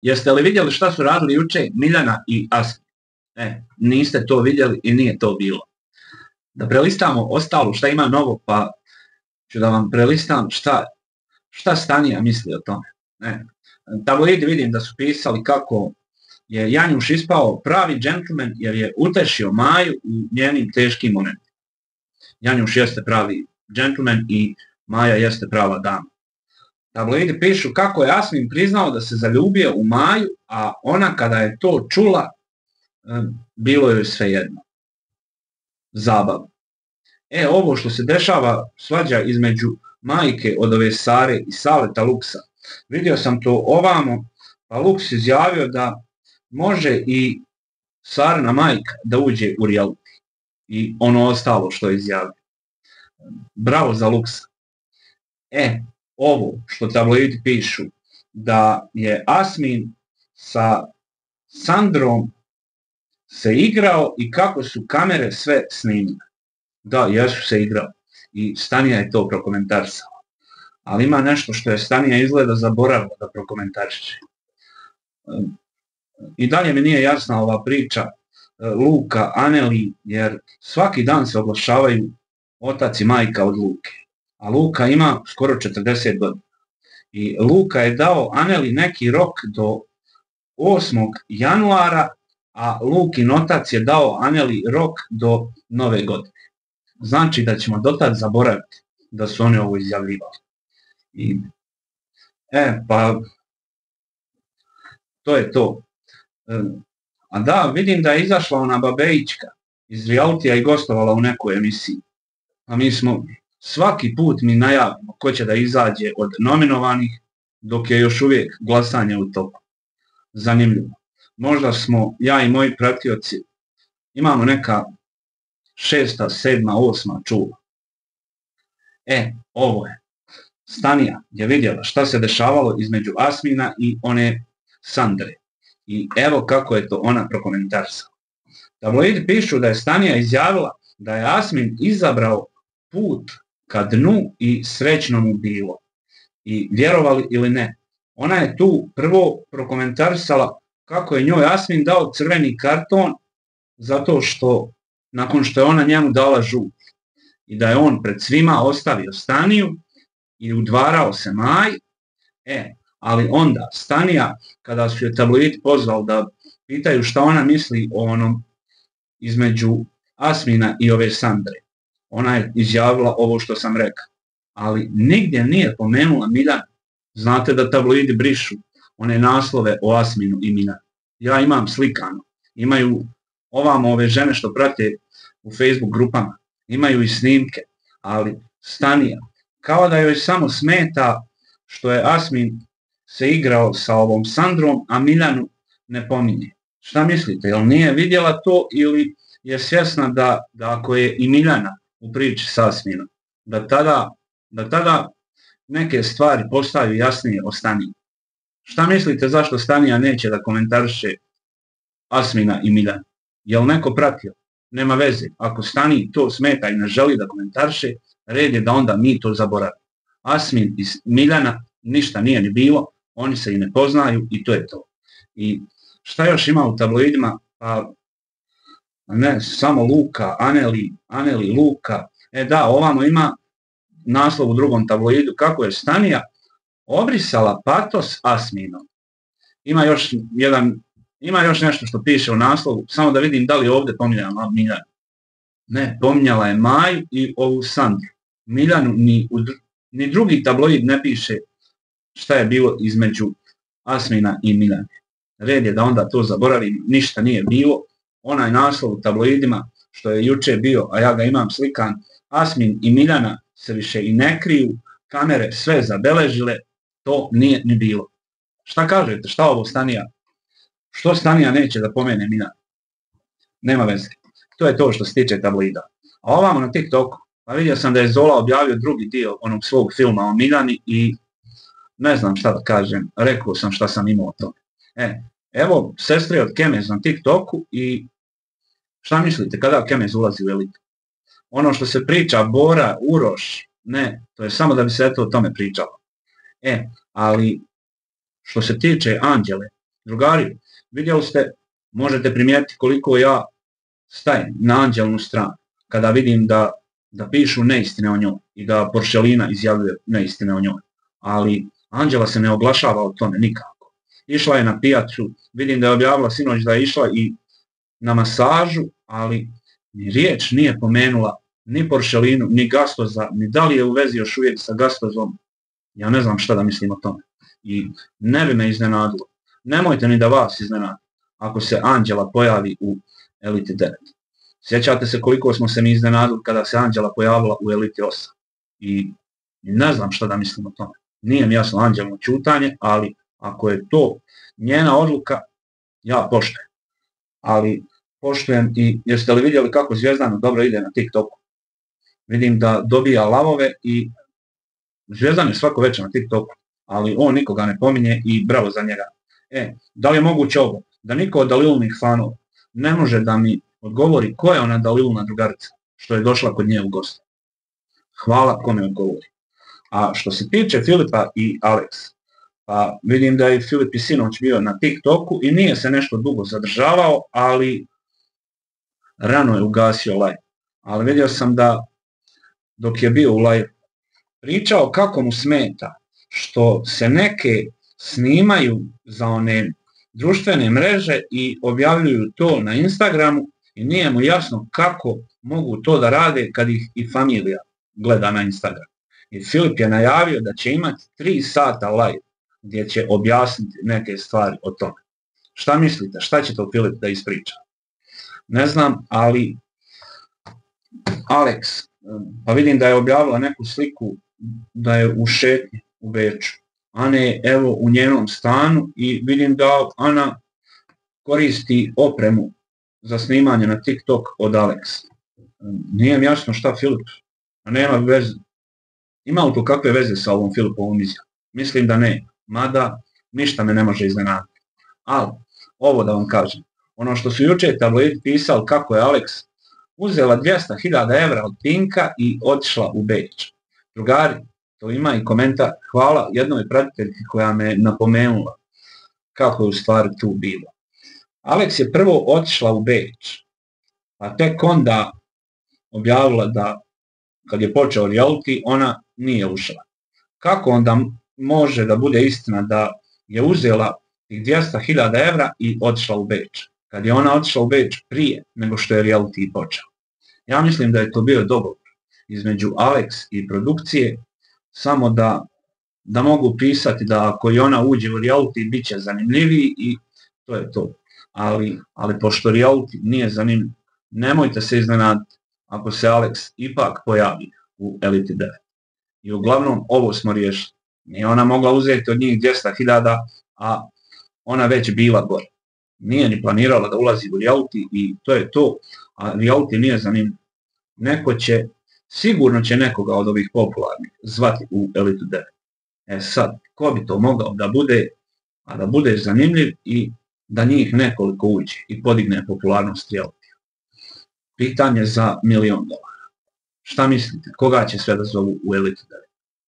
Jeste li vidjeli šta su radili juče Miljana i Asmin? Niste to vidjeli i nije to bilo. Da prelistamo ostalo šta ima novo, pa ću da vam prelistam šta Stanija misli o tome. Tabloidi vidim da su pisali kako je Janjuš ispao pravi džentlmen jer je utešio Maju u njenim teškim momentima. Janjuš jeste pravi džentlmen i Maja jeste prava dama. Tabloidi pišu kako je Asmin priznao da se zaljubio u Maju, a ona kada je to čula, bilo joj svejedno. Zabavno. Ovo što se dešava, svađa između majke od ove Sare i Saleta Luksa, vidio sam to ovamo, pa Luks izjavio da može i Sarina majka da uđe u reality i ono ostalo što je izjavio. Bravo za Luksa. Ovo što tabloidi pišu, da je Asmin sa Sandrom se igrao i kako su kamere sve snimile. Da, jesu se igrao i Stanija je to prokomentarisala. Ali ima nešto što je Stanija izgleda zaboravila da prokomentariše. I dalje mi nije jasna ova priča Luka, Aneli, jer svaki dan se oglašavaju otac i majka od Luke. A Luka ima skoro 40 godina. I Luka je dao Aneli neki rok do 8. januara, a Lukin otac je dao Aneli rok do nove godine. Znači da ćemo dotad zaboraviti da su oni ovo izjavljivali. Pa to je to. A da, vidim da je izašla ona Babejićka iz realitija i gostovala u nekoj emisiji. A mi smo svaki put mi najavimo ko će da izađe od nominovanih, dok je još uvijek glasanje u toku. Zanimljivo. Možda smo, ja i moji pratioci, imamo neka 6., 7., 8. čula. Ovo je. Stanija je vidjela šta se dešavalo između Asmina i one Sandre. I evo kako je to ona prokomentarisala. Tabloidi pišu da je Stanija izjavila da je Asmin izabrao put ka dnu i srećno mu bilo. I vjerovali ili ne, ona je tu prvo prokomentarisala kako je njoj Asmin dao crveni karton zato što nakon što je ona njemu dala žut i da je on pred svima ostavio Staniju i udvarao se Maj, ali onda Stanija, kada su je tabloidi pozvali da pitaju šta ona misli o onom između Asmina i ove Sandre, ona je izjavila ovo što sam rekao, ali nigdje nije pomenula Miljanu. Znate da tabloidi brišu one naslove o Asminu i Miljanu. Ja imam slikano, imaju ovamo ove žene što prate u Facebook grupama, imaju i snimke, ali Stanija, kao da joj samo smeta što je Asmin se igrao sa ovom Sandrom, a Miljanu ne pominje. Šta mislite, jel nije vidjela to ili je svjesna da ako je i Miljana u priči sa Asminom, da tada neke stvari postaju jasnije o Staniji? Šta mislite zašto Stanija neće da komentariše Asmina i Miljana? Jel neko pratio? Nema veze. Ako Staniji to smeta i ne želi da komentariše, red je da onda mi to zaboravimo. Asmin i Miljana ništa nije ni bilo, oni se i ne poznaju i to je to. I šta još ima u tabloidima? Pa ne, samo Luka, Aneli, Luka. Da, ovamo ima naslov u drugom tabloidu kako je Stanija obrisala patos Asminom. Ima još nešto što piše u naslovu, samo da vidim da li je ovdje pominjala Miljanu. Ne, pominjala je Maju i ovu Sandru. Miljanu ni drugi tabloid ne piše šta je bilo između Asmina i Miljane. Red je da onda to zaboravim, ništa nije bilo. Onaj naslov u tabloidima što je juče bio, a ja ga imam slikan, Asmin i Miljana se više i ne kriju, kamere sve zabeležile, to nije ni bilo. Šta kažete, šta ovo Stanija? Što Stanija neće da pomene Miljanu? Nema veze. To je to što se tiče tabloida. A ovamo na TikToku, pa vidio sam da je Zola objavio drugi dio onog svog filma o Miljani i ne znam šta da kažem, rekao sam šta sam imao o tome. Evo sestre od Kemez na TikToku i šta mislite kada Kemez ulazi u elitu? Ono što se priča Bora, Uroš, ne, to je samo da bi se o tome pričalo. Ali što se tiče Anđele, Drugari, vidjeli ste, možete primijetiti koliko ja stajem na Anđelinu stranu kada vidim da pišu neistine o njoj i da Poršelina izjavljuje neistine o njoj. Ali Anđela se ne oglašava o tome nikako. Išla je na pijacu, vidim da je objavila sinoć da je išla i na masažu, ali ni riječ nije pomenula ni Poršelinu, ni Gastoza, ni da li je u vezi još uvijek sa Gastozom. Ja ne znam šta da mislim o tome. I ne bi me iznenadilo. Nemojte ni da vas iznenadi ako se Anđela pojavi u Eliti 9. Sjećate se koliko smo se mi iznenadili kada se Anđela pojavila u Eliti 8. I ne znam šta da mislim o tome. Nije mi jasno Anđelino ćutanje, ali ako je to njena odluka, ja poštujem. Ali poštujem i jeste li vidjeli kako Zvijezdana dobro ide na TikToku? Vidim da dobija lavove i Zvijezdan je svako večer na TikToku, ali on nikoga ne pominje i bravo za njega. Da li je moguće ovo? Da niko od Dalilunih fanova ne može da mi odgovori ko je ona Daliluna drugarica što je došla kod nje u goste. Hvala ko mi odgovori. A što se tiče Filipa i Alex, pa vidim da je Filip i sinoć bio na TikToku i nije se nešto dugo zadržavao, ali rano je ugasio live. Ali vidio sam da dok je bio u live pričao kako mu smeta što se neke snimaju za one društvene mreže i objavljuju to na Instagramu i nije mu jasno kako mogu to da rade kad ih i familija gleda na Instagram. I Filip je najavio da će imati 3 sata live gdje će objasniti neke stvari o tome. Šta mislite? Šta će to Filip da ispriča? Ne znam, ali Alex, pa vidim da je objavila neku sliku da je u šetnji u Beču. Ana je evo u njenom stanu i vidim da Ana koristi opremu za snimanje na TikTok od Alex. Nije mi jasno šta Filip, a nema veze. Ima li to kakve veze sa ovom Filipovom izjavom? Mislim da ne, mada ništa me ne može iznenaditi. Ali, ovo da vam kažem, ono što su jučer tabloidi pisali kako je Alex uzela 200.000 evra od Pinka i otišla u Beč. Drugari, to ima i komentar, hvala jednoj pratiteljki koja me napomenula kako je u stvari tu bilo. Alex je prvo otišla u Beč, a tek onda objavila da kad je počeo reality, ona nije ušla. Kako onda može da bude istina da je uzela tih 200.000 evra i otišla u Beč? Kad je ona otišla u Beč prije nego što je reality počeo. Ja mislim da je to bio dogovor između Alex i produkcije, samo da mogu pisati da ako i ona uđe u reality bit će zanimljiviji i to je to. Ali pošto reality nije zanimljiv, nemojte se iznenaditi ako se Alex ipak pojavi u Eliti 9. I uglavnom ovo smo riješili. Nije ona mogla uzeti od njih 200.000, a ona već bila gore. Nije ni planirala da ulazi u reality i to je to, a reality nije zanimljiv. Sigurno će nekoga od ovih popularnih zvati u Elitu 9. Sad, ko bi to mogao da bude, a da bude zanimljiv i da njih nekoliko uđe i podigne popularnost reality? Pitanje za $1.000.000. Šta mislite, koga će sve da zovu u Elitu 9?